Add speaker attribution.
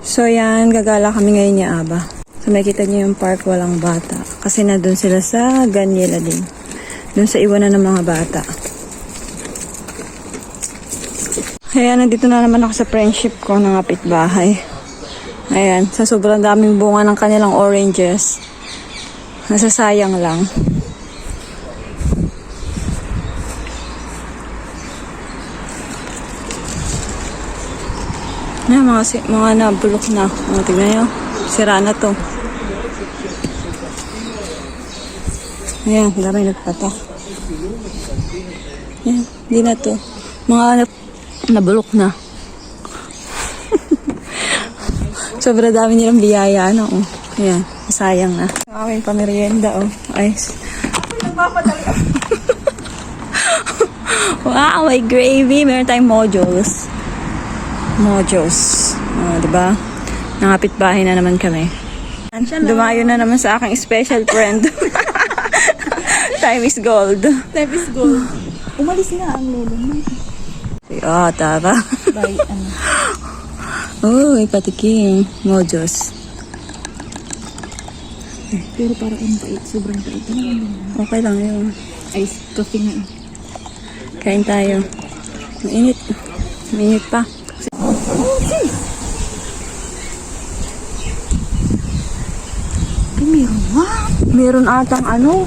Speaker 1: So yan, gagala kami ngayon ni Aba. So makikita niyo yung park, walang bata. Kasi nandun sila sa Ganyela din. Dun sa iwanan ng mga bata. Kaya nandito na naman ako sa friendship ko ng kapitbahay. Ayan, sa sobrang daming bunga ng kanilang oranges. Nasasayang lang. Ayan, mga nabulok na. Tignan nyo, sira na to. Ayan, dami nagpatak. Ayan, di na to. Mga nabulok na. Sobrang dami nilang biyaya, ano, oh. Ayan, sayang na. Aking pamerienda, oh. Ayos. Wow, may gravy. Meron tayong mojos. Diba? Nangapit bahay na naman kami. Dumayo na naman sa aking special friend. Time is gold.
Speaker 2: Time is gold. Umalis na ang lolo mo.
Speaker 1: Tara.
Speaker 2: Bye, ano.
Speaker 1: Uy, patikim. Mojos.
Speaker 2: Pero parang ang pait. Sobrang pait.
Speaker 1: Okay lang yun.
Speaker 2: Ice coffee nga.
Speaker 1: Kain tayo. Mainit. Mainit pa.
Speaker 2: Meron nga.
Speaker 1: Meron atang ano.